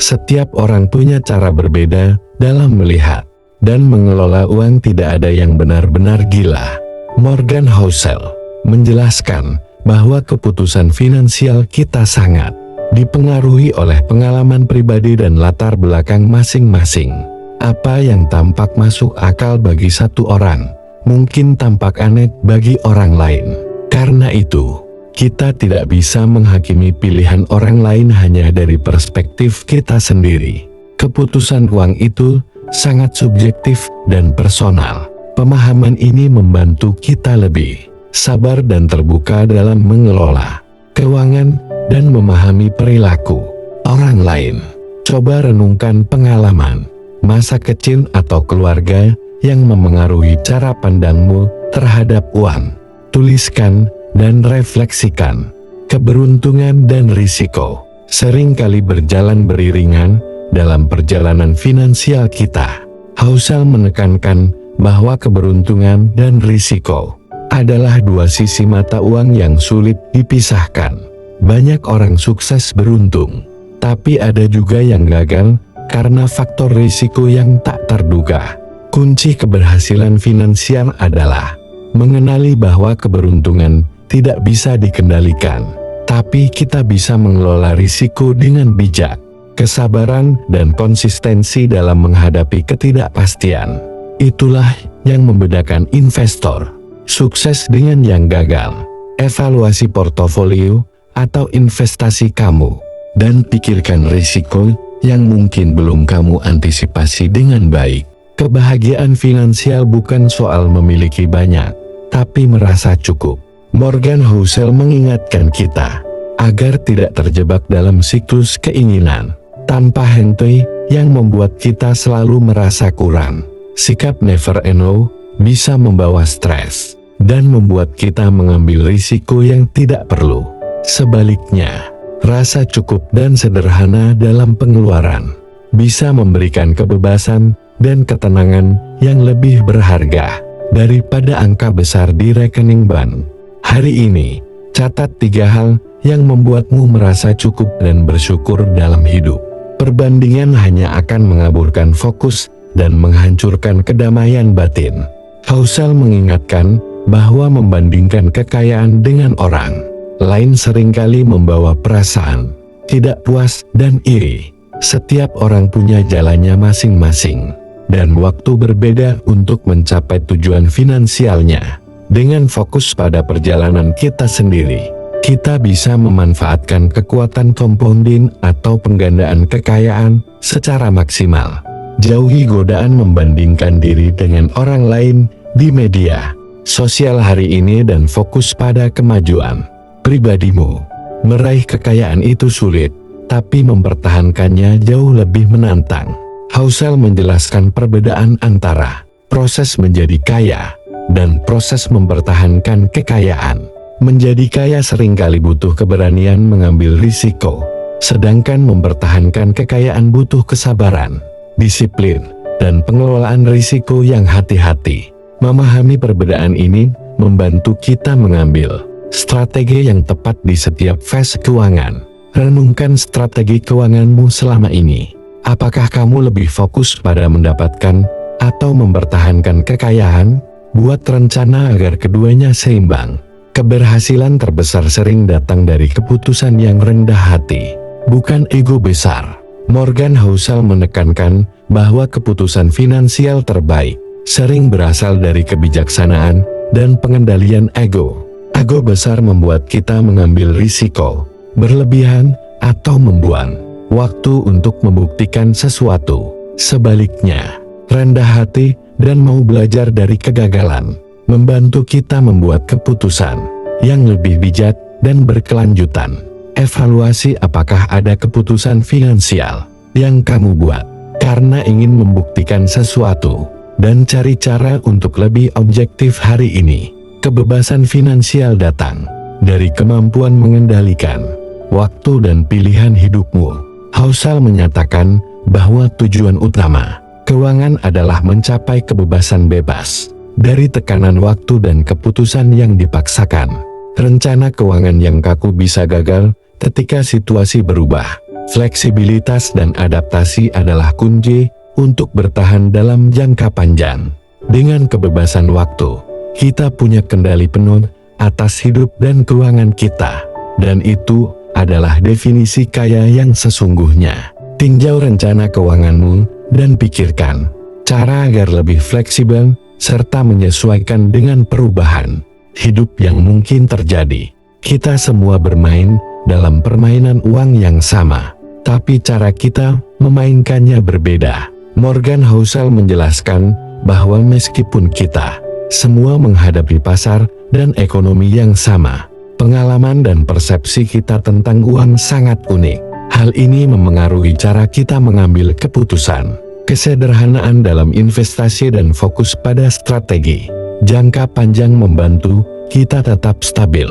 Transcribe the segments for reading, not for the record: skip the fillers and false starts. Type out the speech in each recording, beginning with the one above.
Setiap orang punya cara berbeda dalam melihat dan mengelola uang. Tidak ada yang benar-benar gila. Morgan Housel menjelaskan bahwa keputusan finansial kita sangat dipengaruhi oleh pengalaman pribadi dan latar belakang masing-masing. Apa yang tampak masuk akal bagi satu orang, mungkin tampak aneh bagi orang lain. Karena itu, kita tidak bisa menghakimi pilihan orang lain hanya dari perspektif kita sendiri. Keputusan uang itu sangat subjektif dan personal. Pemahaman ini membantu kita lebih sabar dan terbuka dalam mengelola keuangan dan memahami perilaku orang lain. Coba renungkan pengalaman masa kecil atau keluarga yang memengaruhi cara pandangmu terhadap uang. Tuliskan dan refleksikan. Keberuntungan dan risiko seringkali berjalan beriringan dalam perjalanan finansial kita. Housel menekankan bahwa keberuntungan dan risiko adalah dua sisi mata uang yang sulit dipisahkan. Banyak orang sukses beruntung, tapi ada juga yang gagal karena faktor risiko yang tak terduga. Kunci keberhasilan finansial adalah mengenali bahwa keberuntungan tidak bisa dikendalikan, tapi kita bisa mengelola risiko dengan bijak. Kesabaran dan konsistensi dalam menghadapi ketidakpastian, itulah yang membedakan investor sukses dengan yang gagal. Evaluasi portofolio atau investasi kamu, dan pikirkan risiko yang mungkin belum kamu antisipasi dengan baik. Kebahagiaan finansial bukan soal memiliki banyak, tapi merasa cukup. Morgan Housel mengingatkan kita agar tidak terjebak dalam siklus keinginan tanpa henti yang membuat kita selalu merasa kurang. Sikap never enough bisa membawa stres dan membuat kita mengambil risiko yang tidak perlu. Sebaliknya, rasa cukup dan sederhana dalam pengeluaran bisa memberikan kebebasan dan ketenangan yang lebih berharga daripada angka besar di rekening bank. Hari ini, catat 3 hal yang membuatmu merasa cukup dan bersyukur dalam hidup. Perbandingan hanya akan mengaburkan fokus dan menghancurkan kedamaian batin. Housel mengingatkan bahwa membandingkan kekayaan dengan orang lain seringkali membawa perasaan tidak puas dan iri. Setiap orang punya jalannya masing-masing dan waktu berbeda untuk mencapai tujuan finansialnya. Dengan fokus pada perjalanan kita sendiri, kita bisa memanfaatkan kekuatan compounding atau penggandaan kekayaan secara maksimal. Jauhi godaan membandingkan diri dengan orang lain di media sosial hari ini dan fokus pada kemajuan pribadimu. Meraih kekayaan itu sulit, tapi mempertahankannya jauh lebih menantang. Housel menjelaskan perbedaan antara proses menjadi kaya dan proses mempertahankan kekayaan. Menjadi kaya seringkali butuh keberanian mengambil risiko, sedangkan mempertahankan kekayaan butuh kesabaran, disiplin, dan pengelolaan risiko yang hati-hati. Memahami perbedaan ini membantu kita mengambil strategi yang tepat di setiap fase keuangan. Renungkan strategi keuanganmu selama ini. Apakah kamu lebih fokus pada mendapatkan atau mempertahankan kekayaan? Buat rencana agar keduanya seimbang. Keberhasilan terbesar sering datang dari keputusan yang rendah hati, bukan ego besar. Morgan Housel menekankan bahwa keputusan finansial terbaik sering berasal dari kebijaksanaan dan pengendalian ego. Ego besar membuat kita mengambil risiko berlebihan atau membuang waktu untuk membuktikan sesuatu. Sebaliknya, rendah hati dan mau belajar dari kegagalan membantu kita membuat keputusan yang lebih bijak dan berkelanjutan. Evaluasi apakah ada keputusan finansial yang kamu buat karena ingin membuktikan sesuatu, dan cari cara untuk lebih objektif hari ini. Kebebasan finansial datang dari kemampuan mengendalikan waktu dan pilihan hidupmu. Housel menyatakan bahwa tujuan utama keuangan adalah mencapai kebebasan bebas dari tekanan waktu dan keputusan yang dipaksakan. Rencana keuangan yang kaku bisa gagal ketika situasi berubah. Fleksibilitas dan adaptasi adalah kunci untuk bertahan dalam jangka panjang. Dengan kebebasan waktu, kita punya kendali penuh atas hidup dan keuangan kita. Dan itu adalah definisi kaya yang sesungguhnya. Tinjau rencana keuanganmu dan pikirkan cara agar lebih fleksibel serta menyesuaikan dengan perubahan hidup yang mungkin terjadi. Kita semua bermain dalam permainan uang yang sama, tapi cara kita memainkannya berbeda. Morgan Housel menjelaskan bahwa meskipun kita semua menghadapi pasar dan ekonomi yang sama, pengalaman dan persepsi kita tentang uang sangat unik. Hal ini memengaruhi cara kita mengambil keputusan. Kesederhanaan dalam investasi dan fokus pada strategi jangka panjang membantu kita tetap stabil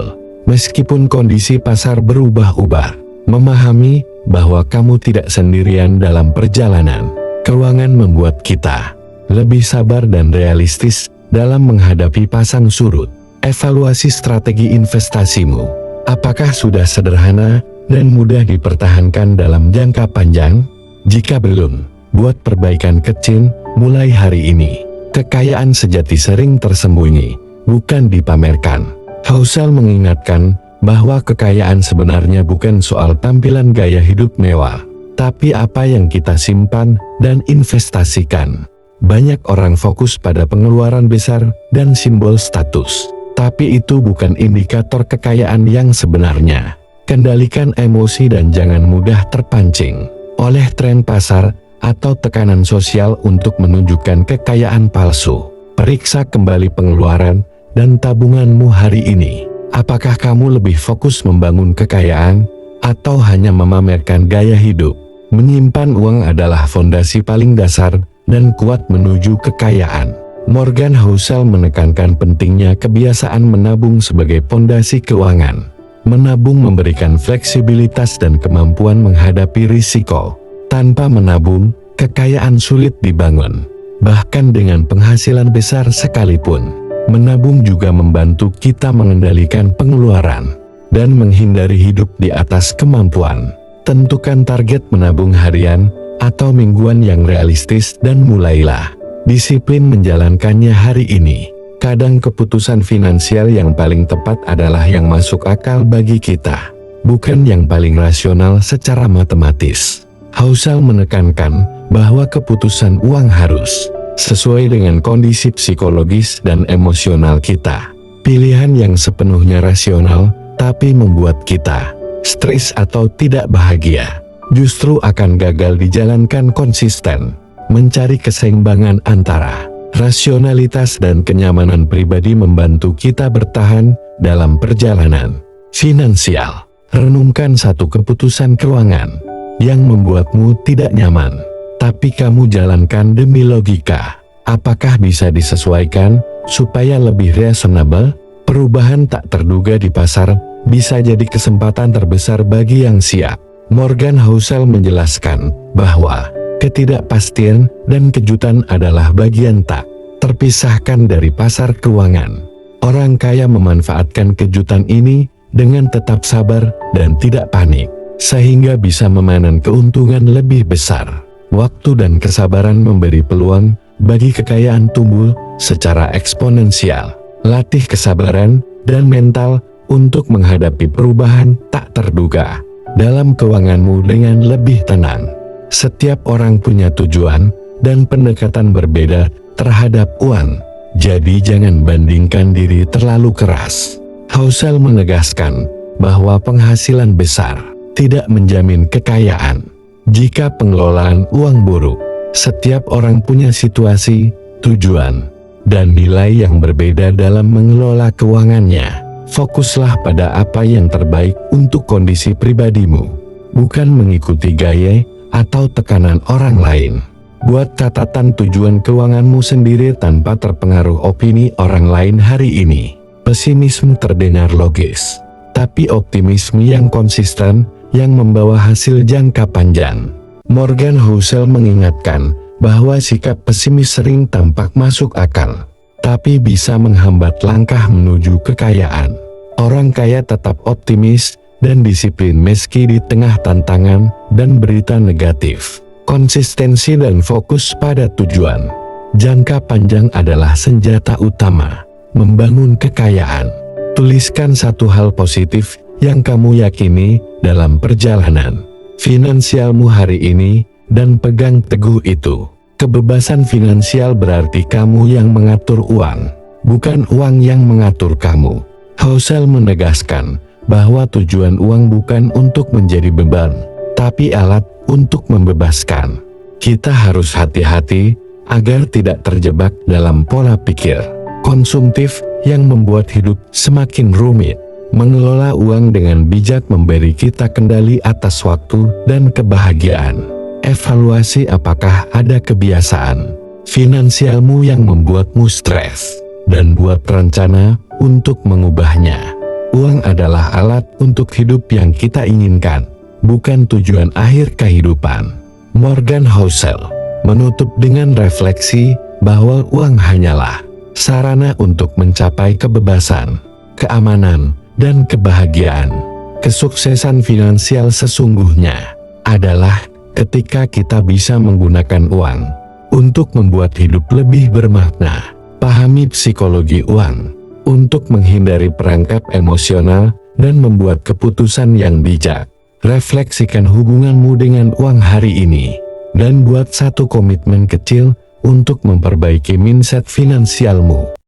meskipun kondisi pasar berubah-ubah. Memahami bahwa kamu tidak sendirian dalam perjalanan keuangan membuat kita lebih sabar dan realistis dalam menghadapi pasang surut. Evaluasi strategi investasimu. Apakah sudah sederhana dan mudah dipertahankan dalam jangka panjang? Jika belum, buat perbaikan kecil mulai hari ini. Kekayaan sejati sering tersembunyi, bukan dipamerkan. Housel mengingatkan bahwa kekayaan sebenarnya bukan soal tampilan gaya hidup mewah, tapi apa yang kita simpan dan investasikan. Banyak orang fokus pada pengeluaran besar dan simbol status, tapi itu bukan indikator kekayaan yang sebenarnya. Kendalikan emosi dan jangan mudah terpancing oleh tren pasar atau tekanan sosial untuk menunjukkan kekayaan palsu. Periksa kembali pengeluaran dan tabunganmu hari ini. Apakah kamu lebih fokus membangun kekayaan atau hanya memamerkan gaya hidup? Menyimpan uang adalah fondasi paling dasar dan kuat menuju kekayaan. Morgan Housel menekankan pentingnya kebiasaan menabung sebagai fondasi keuangan. Menabung memberikan fleksibilitas dan kemampuan menghadapi risiko. Tanpa menabung, kekayaan sulit dibangun. Bahkan dengan penghasilan besar sekalipun, menabung juga membantu kita mengendalikan pengeluaran dan menghindari hidup di atas kemampuan. Tentukan target menabung harian atau mingguan yang realistis dan mulailah disiplin menjalankannya hari ini. Kadang keputusan finansial yang paling tepat adalah yang masuk akal bagi kita, bukan yang paling rasional secara matematis. Housel menekankan bahwa keputusan uang harus sesuai dengan kondisi psikologis dan emosional kita. Pilihan yang sepenuhnya rasional tapi membuat kita stres atau tidak bahagia, justru akan gagal dijalankan konsisten. Mencari keseimbangan antara rasionalitas dan kenyamanan pribadi membantu kita bertahan dalam perjalanan finansial. Renungkan satu keputusan keuangan yang membuatmu tidak nyaman, tapi kamu jalankan demi logika. Apakah bisa disesuaikan supaya lebih reasonable? Perubahan tak terduga di pasar bisa jadi kesempatan terbesar bagi yang siap. Morgan Housel menjelaskan bahwa ketidakpastian dan kejutan adalah bagian tak terpisahkan dari pasar keuangan. Orang kaya memanfaatkan kejutan ini dengan tetap sabar dan tidak panik, sehingga bisa memanen keuntungan lebih besar. Waktu dan kesabaran memberi peluang bagi kekayaan tumbuh secara eksponensial. Latih kesabaran dan mental untuk menghadapi perubahan tak terduga dalam keuanganmu dengan lebih tenang. Setiap orang punya tujuan dan pendekatan berbeda terhadap uang, jadi jangan bandingkan diri terlalu keras. Housel menegaskan bahwa penghasilan besar tidak menjamin kekayaan. Jika pengelolaan uang buruk, setiap orang punya situasi, tujuan, dan nilai yang berbeda dalam mengelola keuangannya. Fokuslah pada apa yang terbaik untuk kondisi pribadimu, bukan mengikuti gaya atau tekanan orang lain. Buat catatan tujuan keuanganmu sendiri tanpa terpengaruh opini orang lain hari ini. Pesimisme terdengar logis, tapi optimisme yang konsisten yang membawa hasil jangka panjang. Morgan Housel mengingatkan bahwa sikap pesimis sering tampak masuk akal, tapi bisa menghambat langkah menuju kekayaan. Orang kaya tetap optimis dan disiplin meski di tengah tantangan dan berita negatif. Konsistensi dan fokus pada tujuan jangka panjang adalah senjata utama membangun kekayaan. Tuliskan satu hal positif yang kamu yakini dalam perjalanan finansialmu hari ini dan pegang teguh itu. Kebebasan finansial berarti kamu yang mengatur uang, bukan uang yang mengatur kamu. Housel menegaskan bahwa tujuan uang bukan untuk menjadi beban, tapi alat untuk membebaskan. Kita harus hati-hati agar tidak terjebak dalam pola pikir konsumtif yang membuat hidup semakin rumit. Mengelola uang dengan bijak memberi kita kendali atas waktu dan kebahagiaan. Evaluasi apakah ada kebiasaan finansialmu yang membuatmu stres, dan buat rencana untuk mengubahnya. Uang adalah alat untuk hidup yang kita inginkan, bukan tujuan akhir kehidupan. Morgan Housel menutup dengan refleksi bahwa uang hanyalah sarana untuk mencapai kebebasan, keamanan, dan kebahagiaan. Kesuksesan finansial sesungguhnya adalah ketika kita bisa menggunakan uang untuk membuat hidup lebih bermakna. Pahami psikologi uang untuk menghindari perangkap emosional dan membuat keputusan yang bijak. Refleksikan hubunganmu dengan uang hari ini, dan buat satu komitmen kecil untuk memperbaiki mindset finansialmu.